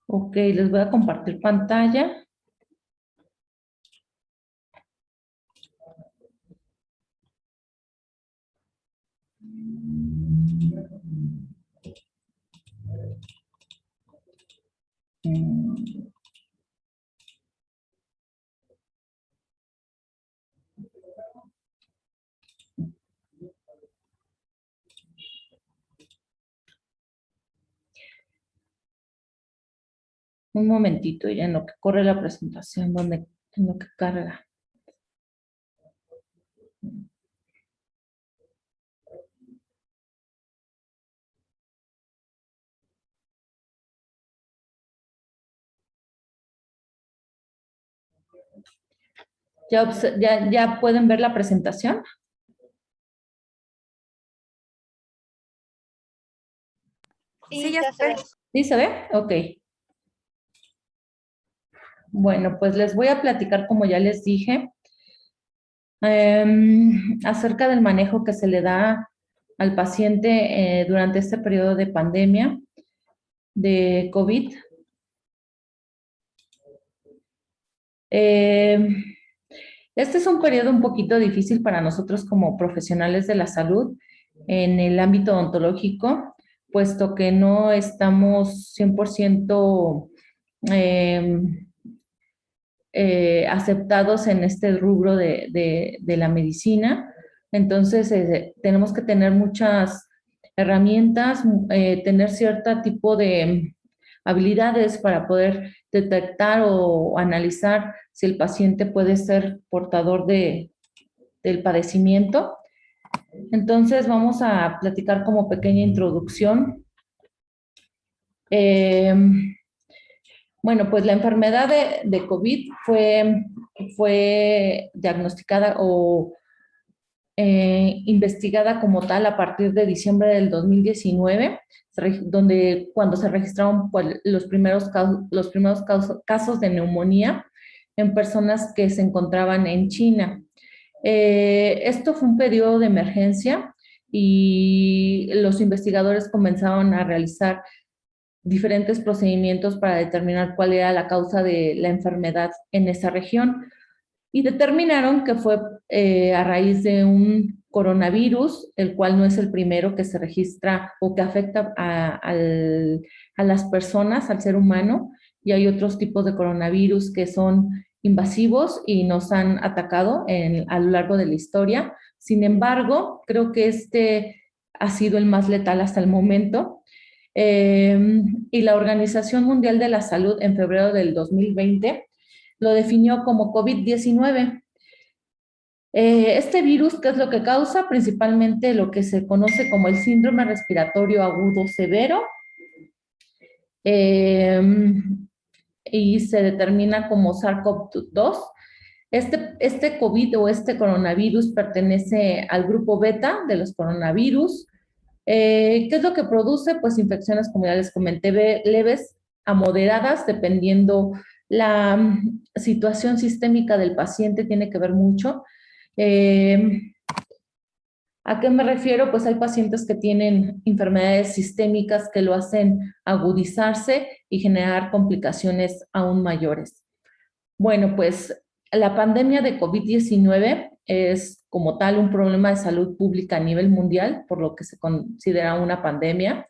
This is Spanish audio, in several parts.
Ok, les voy a compartir pantalla. Un momentito, ya en lo que corre la presentación, donde en lo que carga. ¿Ya pueden ver la presentación? Sí, ya se ve. ¿Sí se ve? Ok. Bueno, pues les voy a platicar, como ya les dije, acerca del manejo que se le da al paciente durante este periodo de pandemia de COVID. Este es un periodo un poquito difícil para nosotros como profesionales de la salud en el ámbito odontológico, puesto que no estamos 100% eh, aceptados en este rubro de la medicina. Entonces, tenemos que tener muchas herramientas, tener cierto tipo de habilidades para poder detectar o analizar si el paciente puede ser portador del padecimiento. Entonces, vamos a platicar como pequeña introducción. Bueno, pues la enfermedad de COVID fue diagnosticada o investigada como tal a partir de diciembre del 2019, donde cuando se registraron pues, los primeros casos de neumonía en personas que se encontraban en China. Esto fue un periodo de emergencia y los investigadores comenzaron a realizar diferentes procedimientos para determinar cuál era la causa de la enfermedad en esa región y determinaron que fue a raíz de un coronavirus, el cual no es el primero que se registra o que afecta a las personas, al ser humano, y hay otros tipos de coronavirus que son invasivos y nos han atacado a lo largo de la historia. Sin embargo, creo que este ha sido el más letal hasta el momento. Y la Organización Mundial de la Salud en febrero del 2020 lo definió como COVID-19. Este virus, ¿qué es lo que causa? Principalmente lo que se conoce como el síndrome respiratorio agudo severo, eh, y se determina como SARS-CoV-2. Este COVID o este coronavirus pertenece al grupo beta de los coronavirus. ¿Qué es lo que produce? Pues infecciones, como ya les comenté, leves a moderadas, dependiendo la situación sistémica del paciente, tiene que ver mucho. ¿A qué me refiero? Pues hay pacientes que tienen enfermedades sistémicas que lo hacen agudizarse y generar complicaciones aún mayores. Bueno, pues la pandemia de COVID-19 es como tal un problema de salud pública a nivel mundial, por lo que se considera una pandemia,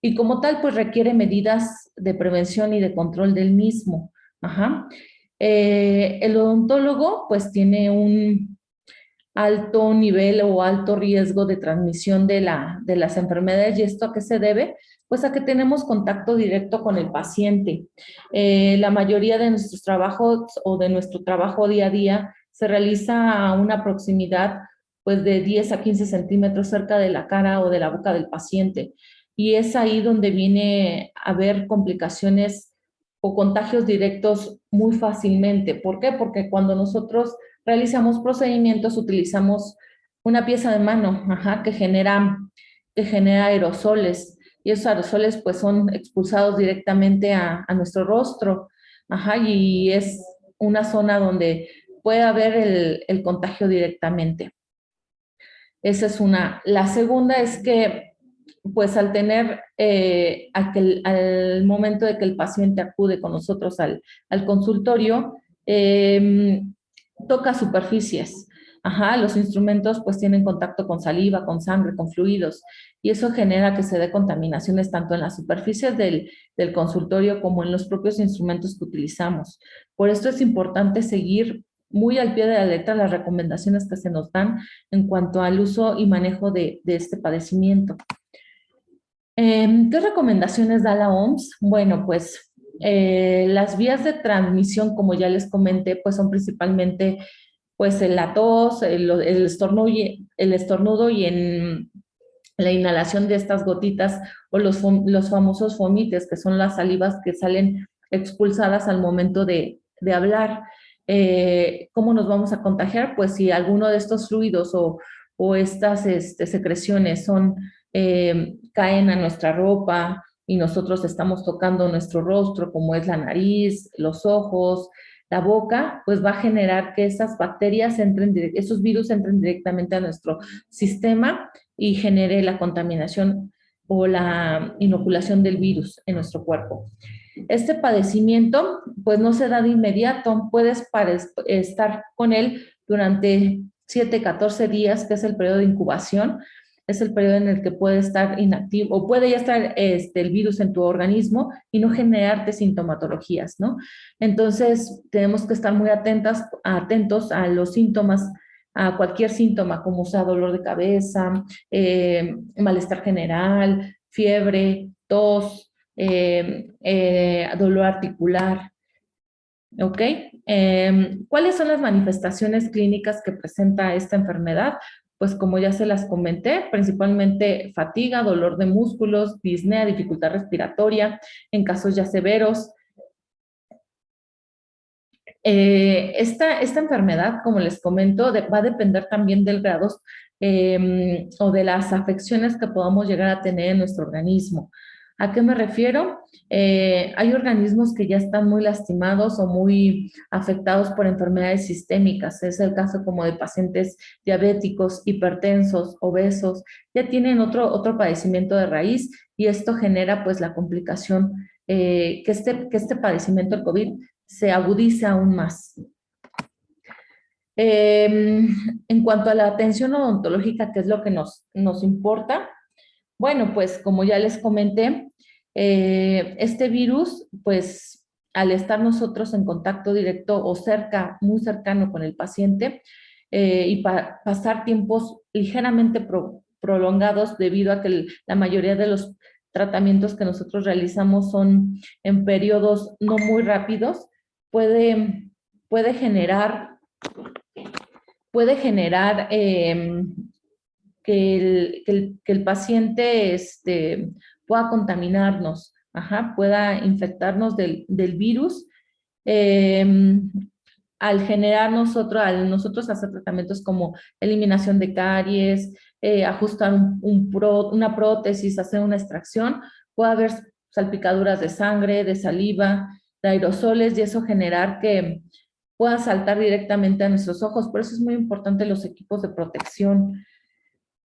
y como tal pues requiere medidas de prevención y de control del mismo. Ajá. El odontólogo pues tiene un alto nivel o alto riesgo de transmisión de las enfermedades. ¿Y esto a qué se debe? Pues a que tenemos contacto directo con el paciente. La mayoría de nuestros trabajos o de nuestro trabajo día a día se realiza a una proximidad pues de 10 a 15 centímetros cerca de la cara o de la boca del paciente. Y es ahí donde viene a haber complicaciones o contagios directos muy fácilmente. ¿Por qué? Porque cuando nosotros realizamos procedimientos, utilizamos una pieza de mano, ajá, que genera aerosoles, y esos aerosoles pues son expulsados directamente a nuestro rostro, ajá, y es una zona donde puede haber el contagio directamente. Esa es una. La segunda es que pues al tener, al momento de que el paciente acude con nosotros al consultorio, toca superficies. Ajá, los instrumentos pues tienen contacto con saliva, con sangre, con fluidos, y eso genera que se dé contaminaciones tanto en las superficies del consultorio como en los propios instrumentos que utilizamos. Por esto es importante seguir muy al pie de la letra las recomendaciones que se nos dan en cuanto al uso y manejo de este padecimiento. ¿Qué recomendaciones da la OMS? Bueno, pues las vías de transmisión, como ya les comenté, pues son principalmente pues la tos, el estornudo y en la inhalación de estas gotitas o los famosos fomites, que son las salivas que salen expulsadas al momento de hablar. ¿Cómo nos vamos a contagiar? Pues si alguno de estos fluidos o estas secreciones caen a nuestra ropa y nosotros estamos tocando nuestro rostro, como es la nariz, los ojos, la boca, pues va a generar que esas bacterias esos virus entren directamente a nuestro sistema y genere la contaminación o la inoculación del virus en nuestro cuerpo. Este padecimiento, pues no se da de inmediato, puedes estar con él durante 7, 14 días, que es el periodo de incubación, es el periodo en el que puede estar inactivo o puede ya estar el virus en tu organismo y no generarte sintomatologías, ¿no? Entonces, tenemos que estar muy atentos a los síntomas, a cualquier síntoma, como sea dolor de cabeza, malestar general, fiebre, tos, dolor articular. ¿Ok? ¿Cuáles son las manifestaciones clínicas que presenta esta enfermedad? Pues como ya se las comenté, principalmente fatiga, dolor de músculos, disnea, dificultad respiratoria, en casos ya severos. Esta enfermedad, como les comento, va a depender también del grado o de las afecciones que podamos llegar a tener en nuestro organismo. ¿A qué me refiero? Hay organismos que ya están muy lastimados o muy afectados por enfermedades sistémicas. Es el caso como de pacientes diabéticos, hipertensos, obesos. Ya tienen otro padecimiento de raíz y esto genera pues la complicación que este padecimiento del COVID se agudiza aún más. En cuanto a la atención odontológica, ¿qué es lo que nos importa? Bueno, pues como ya les comenté, este virus, pues al estar nosotros en contacto directo o muy cercano con el paciente y pasar tiempos ligeramente prolongados debido a que la mayoría de los tratamientos que nosotros realizamos son en periodos no muy rápidos, puede, puede generar, puede generar que el paciente pueda contaminarnos, pueda infectarnos del virus. eh, Al al nosotros hacer tratamientos como eliminación de caries, ajustar una prótesis, hacer una extracción, puede haber salpicaduras de sangre, de saliva, de aerosoles y eso generar que pueda saltar directamente a nuestros ojos. Por eso es muy importante los equipos de protección.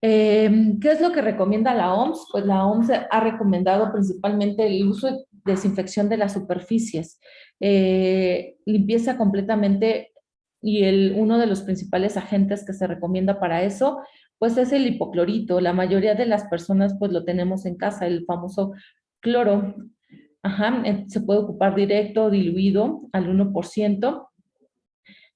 ¿Qué es lo que recomienda la OMS? Pues la OMS ha recomendado principalmente el uso de desinfección de las superficies, limpieza completamente y uno de los principales agentes que se recomienda para eso, pues es el hipoclorito. La mayoría de las personas pues lo tenemos en casa, el famoso cloro. Se puede ocupar directo o diluido al 1%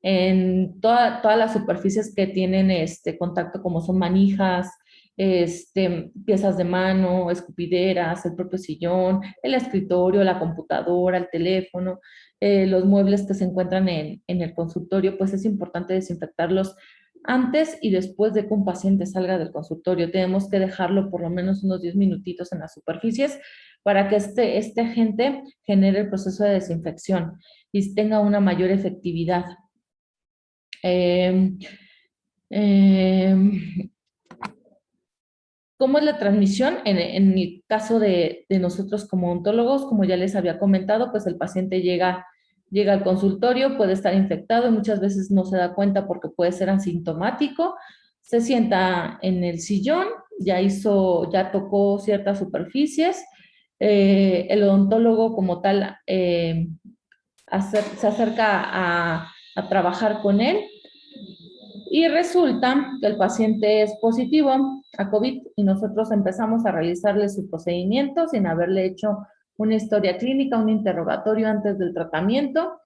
en todas las superficies que tienen contacto, como son manijas, piezas de mano, escupideras, el propio sillón, el escritorio, la computadora, el teléfono, los muebles que se encuentran en el consultorio, pues es importante desinfectarlos antes y después de que un paciente salga del consultorio. Tenemos que dejarlo por lo menos unos 10 minutitos en las superficies para que este agente genere el proceso de desinfección y tenga una mayor efectividad. Eh, eh, ¿Cómo es la transmisión? En el caso de nosotros como odontólogos, como ya les había comentado, pues el paciente llega al consultorio, puede estar infectado y muchas veces no se da cuenta porque puede ser asintomático. Se sienta en el sillón ya tocó ciertas superficies. El odontólogo como tal se acerca a trabajar con él y resulta que el paciente es positivo a COVID y nosotros empezamos a realizarle su procedimiento sin haberle hecho una historia clínica, un interrogatorio antes del tratamiento.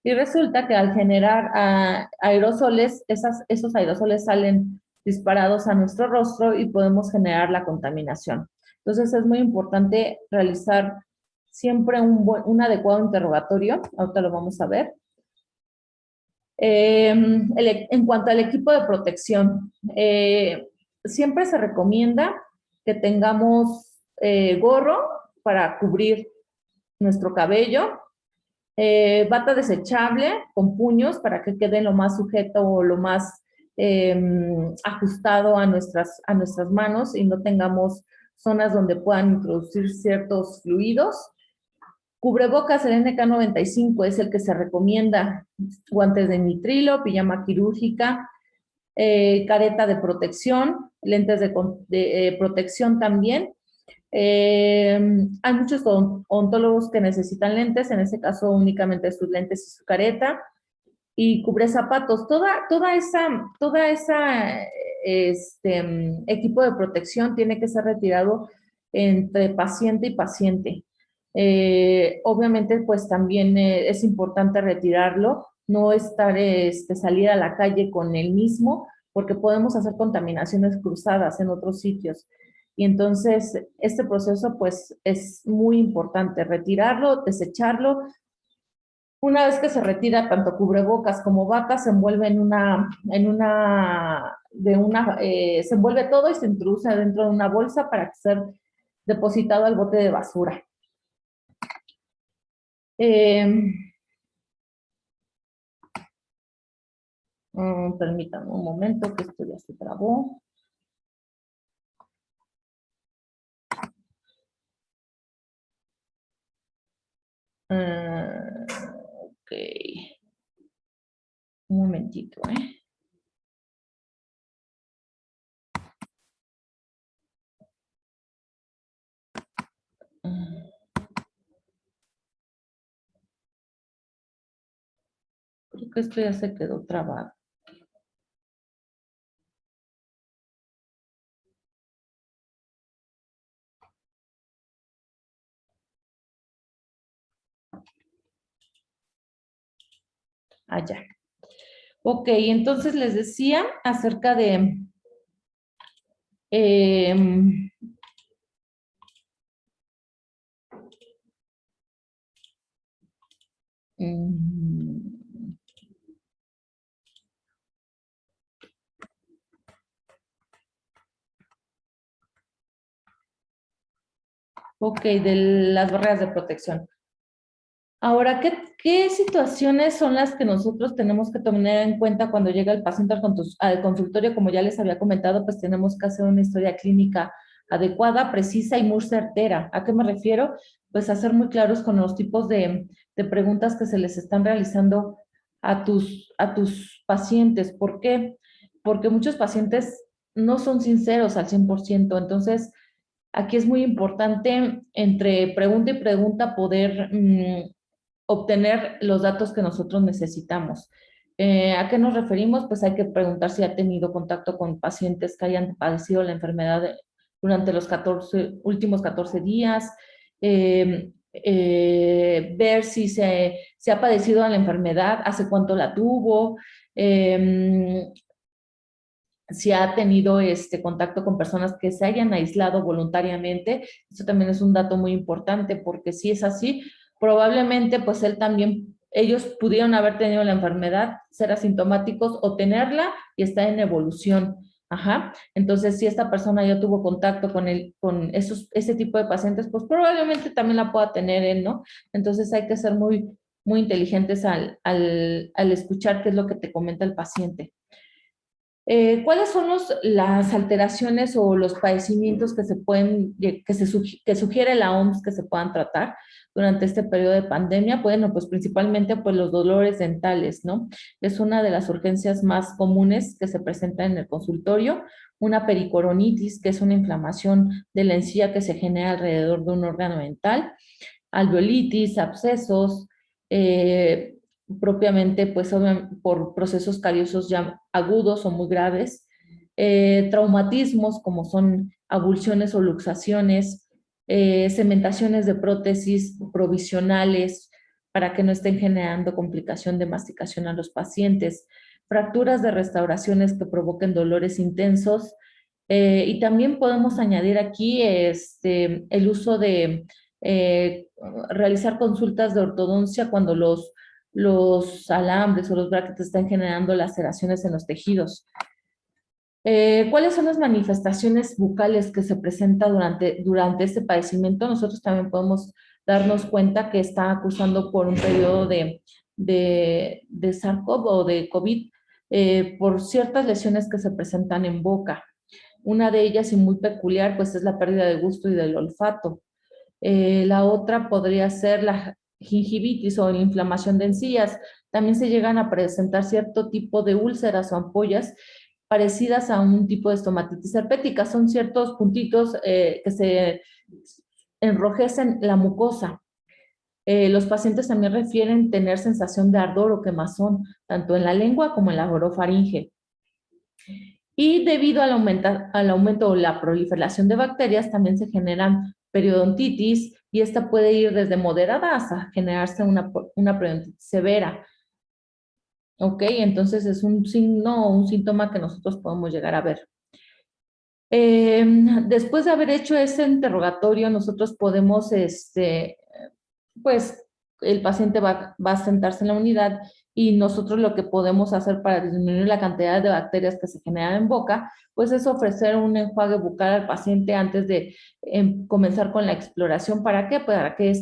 Y resulta que al generar aerosoles, esos aerosoles salen disparados a nuestro rostro y podemos generar la contaminación. Entonces es muy importante realizar siempre un adecuado interrogatorio, ahorita lo vamos a ver. En cuanto al equipo de protección, siempre se recomienda que tengamos gorro para cubrir nuestro cabello, bata desechable con puños para que quede lo más sujeto o lo más ajustado a nuestras manos y no tengamos zonas donde puedan introducir ciertos fluidos. Cubrebocas, el NK95 es el que se recomienda, guantes de nitrilo, pijama quirúrgica, careta de protección, lentes de protección también. Hay muchos odontólogos que necesitan lentes, en este caso únicamente sus lentes y su careta, y cubre zapatos. Toda esa equipo de protección tiene que ser retirado entre paciente y paciente. Obviamente, pues también es importante retirarlo, no salir a la calle con el mismo, porque podemos hacer contaminaciones cruzadas en otros sitios. Y entonces, este proceso, pues, es muy importante, retirarlo, desecharlo. Una vez que se retira tanto cubrebocas como bata, se envuelve se envuelve todo y se introduce dentro de una bolsa para ser depositado al bote de basura. Permítanme un momento que esto ya se trabó. Ok. Un momentito, Creo que esto ya se quedó trabado. Allá. Ok, entonces les decía acerca de ok, de las barreras de protección. Ahora, ¿qué situaciones son las que nosotros tenemos que tener en cuenta cuando llega el paciente al consultorio? Como ya les había comentado, pues tenemos que hacer una historia clínica adecuada, precisa y muy certera. ¿A qué me refiero? Pues a ser muy claros con los tipos de preguntas que se les están realizando a tus pacientes. ¿Por qué? Porque muchos pacientes no son sinceros al 100%. Entonces, aquí es muy importante entre pregunta y pregunta poder obtener los datos que nosotros necesitamos. ¿A qué nos referimos? Pues hay que preguntar si ha tenido contacto con pacientes que hayan padecido la enfermedad durante los últimos 14 días, ver si se ha padecido la enfermedad, hace cuánto la tuvo, si ha tenido contacto con personas que se hayan aislado voluntariamente. Eso también es un dato muy importante, porque si es así, probablemente pues ellos pudieron haber tenido la enfermedad, ser asintomáticos o tenerla y estar en evolución. Ajá. Entonces, si esta persona ya tuvo contacto con ese tipo de pacientes, pues probablemente también la pueda tener él, ¿no? Entonces hay que ser muy, muy inteligentes al escuchar qué es lo que te comenta el paciente. ¿Cuáles son las alteraciones o los padecimientos que se pueden, que sugiere la OMS que se puedan tratar durante este periodo de pandemia? Bueno, pues principalmente pues los dolores dentales, ¿no? Es una de las urgencias más comunes que se presenta en el consultorio. Una pericoronitis, que es una inflamación de la encía que se genera alrededor de un órgano dental. Alveolitis, abscesos, eh, propiamente pues por procesos cariosos ya agudos o muy graves, traumatismos como son avulsiones o luxaciones, cementaciones de prótesis provisionales para que no estén generando complicación de masticación a los pacientes, fracturas de restauraciones que provoquen dolores intensos, y también podemos añadir aquí el uso de eh, realizar consultas de ortodoncia cuando los alambres o los brackets están generando laceraciones en los tejidos. ¿Cuáles son las manifestaciones bucales que se presentan durante este padecimiento? Nosotros también podemos darnos cuenta que está acusando por un periodo de SARS-CoV o de COVID por ciertas lesiones que se presentan en boca. Una de ellas, y muy peculiar, pues es la pérdida de gusto y del olfato. La otra podría ser la gingivitis o la inflamación de encías. También se llegan a presentar cierto tipo de úlceras o ampollas parecidas a un tipo de estomatitis herpética. Son ciertos puntitos que se enrojecen la mucosa. Los pacientes también refieren tener sensación de ardor o quemazón, tanto en la lengua como en la orofaringe. Y debido al aumento o la proliferación de bacterias, también se generan periodontitis y esta puede ir desde moderada hasta generarse una periodontitis severa. ¿Ok? Entonces es un signo o un síntoma que nosotros podemos llegar a ver. Después de haber hecho ese interrogatorio, nosotros podemos, pues, el paciente va a sentarse en la unidad y nosotros lo que podemos hacer para disminuir la cantidad de bacterias que se generan en boca, pues es ofrecer un enjuague bucal al paciente antes de comenzar con la exploración. ¿Para qué? Para que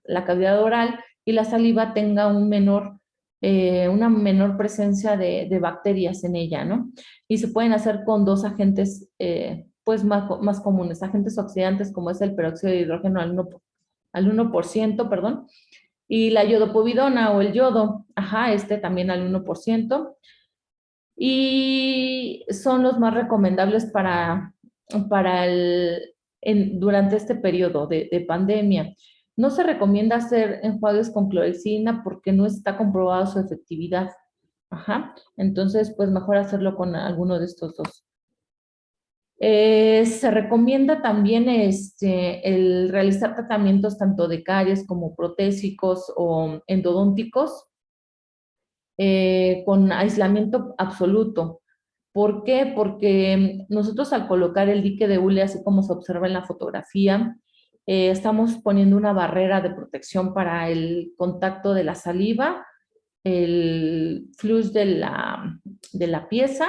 la cavidad oral y la saliva tenga una menor presencia de bacterias en ella, ¿no? Y se pueden hacer con dos agentes pues más comunes, agentes oxidantes como es el peróxido de hidrógeno al 1%, perdón, y la iodopovidona o el yodo, también al 1%, y son los más recomendables durante este periodo de pandemia. No se recomienda hacer enjuagues con clorexidina porque no está comprobada su efectividad. Entonces, pues mejor hacerlo con alguno de estos dos. Se recomienda también el realizar tratamientos tanto de caries como protésicos o endodónticos con aislamiento absoluto. ¿Por qué? Porque nosotros al colocar el dique de hule, así como se observa en la fotografía, estamos poniendo una barrera de protección para el contacto de la saliva, el flux de la pieza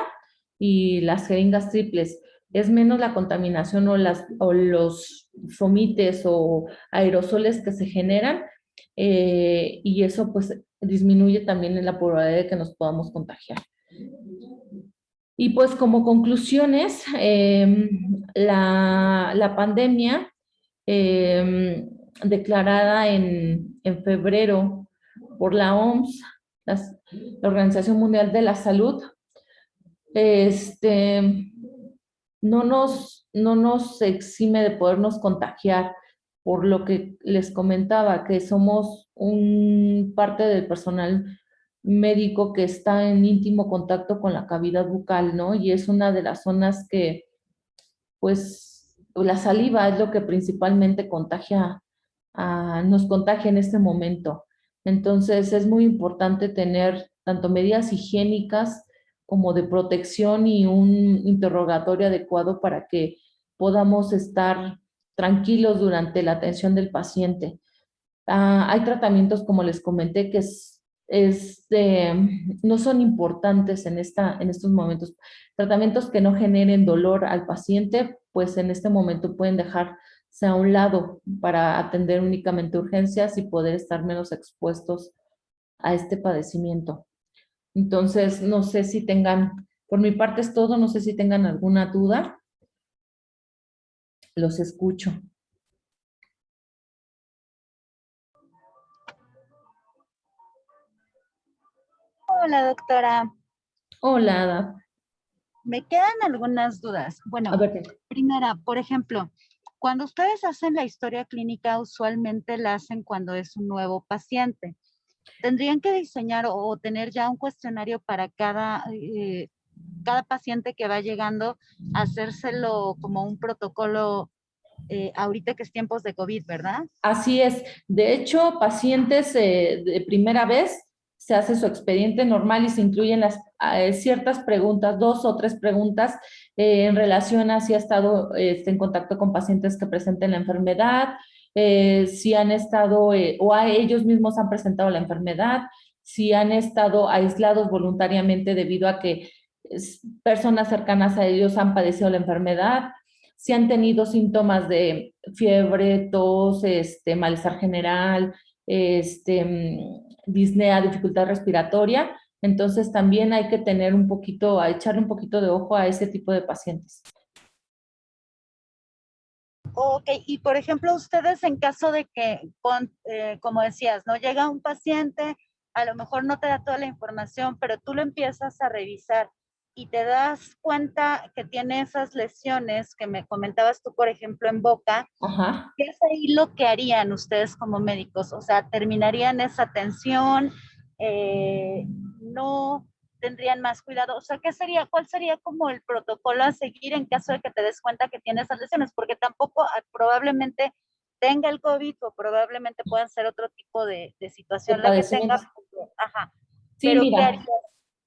y las jeringas triples. Es menos la contaminación o los fomites o aerosoles que se generan, y eso pues disminuye también la probabilidad de que nos podamos contagiar. Y pues como conclusiones, la pandemia declarada en febrero por la OMS, la Organización Mundial de la Salud, no nos exime de podernos contagiar, por lo que les comentaba, que somos parte del personal médico que está en íntimo contacto con la cavidad bucal, ¿no? Y es una de las zonas que, pues, la saliva es lo que principalmente nos contagia en este momento. Entonces, es muy importante tener tanto medidas higiénicas como de protección y un interrogatorio adecuado para que podamos estar tranquilos durante la atención del paciente. Hay tratamientos, como les comenté, que no son importantes en estos momentos. Tratamientos que no generen dolor al paciente, pues en este momento pueden dejarse a un lado para atender únicamente urgencias y poder estar menos expuestos a este padecimiento. Entonces, no sé si tengan Por mi parte es todo, no sé si tengan alguna duda. Los escucho. Hola, doctora. Hola, Ada. Me quedan algunas dudas. A Bueno, ver, primera, por ejemplo, cuando ustedes hacen la historia clínica, usualmente la hacen cuando es un nuevo paciente. ¿Tendrían que diseñar o tener ya un cuestionario para cada paciente que va llegando, hacérselo como un protocolo ahorita que es tiempos de COVID, ¿verdad? así es. De hecho, pacientes de primera vez se hace su expediente normal y se incluyen ciertas preguntas, 2 o 3 preguntas en relación a si ha estado en contacto con pacientes que presenten la enfermedad, si han estado o a ellos mismos han presentado la enfermedad, si han estado aislados voluntariamente debido a que personas cercanas a ellos han padecido la enfermedad, si han tenido síntomas de fiebre, tos, malestar general, disnea, dificultad respiratoria. Entonces también hay que tener un poquito, a echarle un poquito de ojo a ese tipo de pacientes. Ok, y por ejemplo, ustedes en caso de que, como decías, no llega un paciente, a lo mejor no te da toda la información, pero tú lo empiezas a revisar y te das cuenta que tiene esas lesiones que me comentabas tú, por ejemplo, en boca. Ajá. ¿Qué es ahí lo que harían ustedes como médicos? O sea, ¿terminarían esa atención? ¿No tendrían más cuidado? O sea, cuál sería como el protocolo a seguir en caso de que te des cuenta que tiene esas lesiones? Porque tampoco probablemente tenga el COVID o probablemente puedan ser otro tipo de De situación la que tenga. padecimientos. Ajá. Sí, Pero ¿qué mira, harías?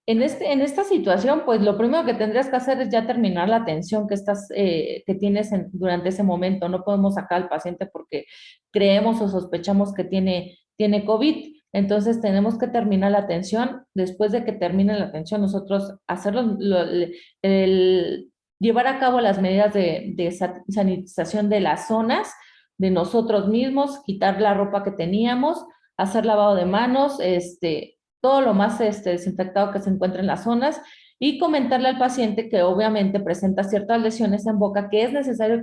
en esta situación, pues lo primero que tendrías que hacer es ya terminar la atención que tienes durante ese momento. No podemos sacar al paciente porque creemos o sospechamos que tiene COVID. Entonces tenemos que terminar la atención. Después de que termine la atención, nosotros llevar a cabo las medidas de sanitización de las zonas, de nosotros mismos, quitar la ropa que teníamos, hacer lavado de manos, todo lo más desinfectado que se encuentre en las zonas y comentarle al paciente que obviamente presenta ciertas lesiones en boca que es necesario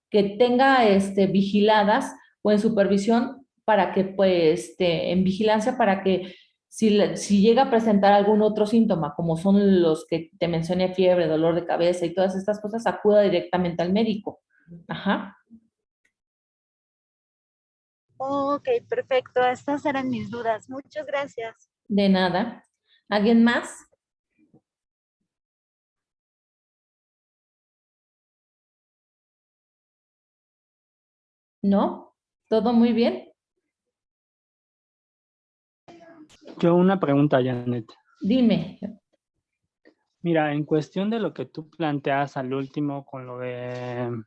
que tenga vigiladas o en supervisión para que, pues, en vigilancia para que si llega a presentar algún otro síntoma, como son los que te mencioné, fiebre, dolor de cabeza y todas estas cosas, acuda directamente al médico. Ajá, Ok, perfecto. Estas eran mis dudas. Muchas gracias. de nada. ¿Alguien más? ¿No? ¿Todo muy bien? Yo una pregunta, Janet. Dime. Mira, en cuestión de lo que tú planteas al último con lo de,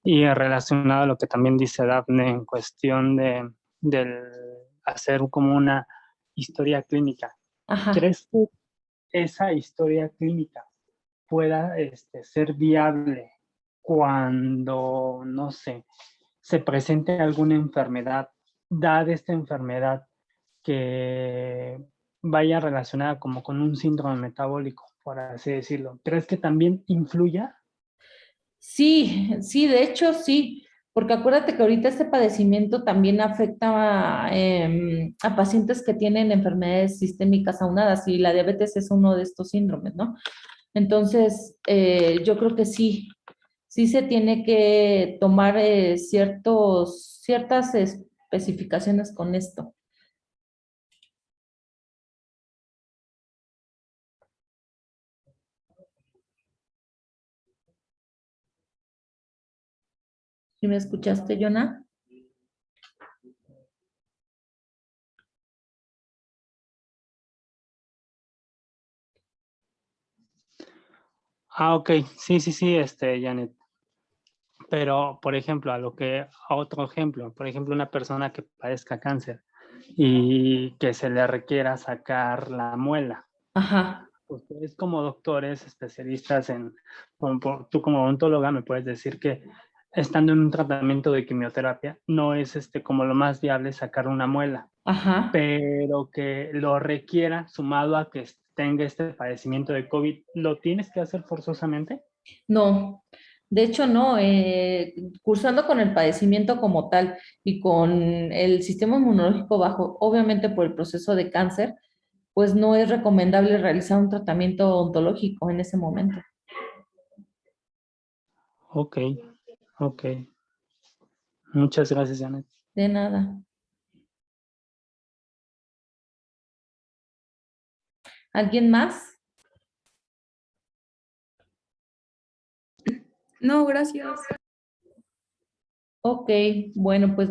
y relacionado a lo que también dice Dafne en cuestión del hacer como una historia clínica, Ajá. ¿crees que esa historia clínica pueda ser viable cuando, no sé, se presente alguna enfermedad, dada esta enfermedad que vaya relacionada como con un síndrome metabólico, por así decirlo? ¿Crees que también influya? Sí, sí, de hecho sí, porque acuérdate que ahorita este padecimiento también afecta a pacientes que tienen enfermedades sistémicas aunadas y la diabetes es uno de estos síndromes, ¿no? Entonces, yo creo que sí, sí se tiene que tomar ciertas especificaciones con esto. ¿Sí me escuchaste, Jonah? Ah, ok, sí, sí, sí, Janet. Pero, por ejemplo, a otro ejemplo, por ejemplo, una persona que padezca cáncer y que se le requiera sacar la muela. Ajá, Ustedes como doctores, especialistas tú como odontóloga me puedes decir que estando en un tratamiento de quimioterapia no es como lo más viable sacar una muela, ajá, pero que lo requiera sumado a que tenga este padecimiento de COVID, ¿lo tienes que hacer forzosamente? No, de hecho no, cursando con el padecimiento como tal y con el sistema inmunológico bajo, obviamente por el proceso de cáncer, pues no es recomendable realizar un tratamiento ontológico en ese momento. Ok, ok. Muchas gracias, Janet. De nada. ¿Alguien más? No, gracias. Ok, bueno, pues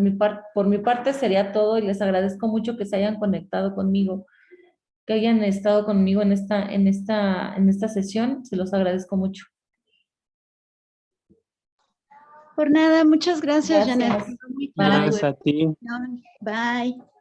por mi parte sería todo y les agradezco mucho que se hayan conectado conmigo, que hayan estado conmigo en esta sesión. Se los agradezco mucho. Por nada, muchas gracias, Janet. Gracias. Muy clara tu Gracias a ti. explicación. Bye.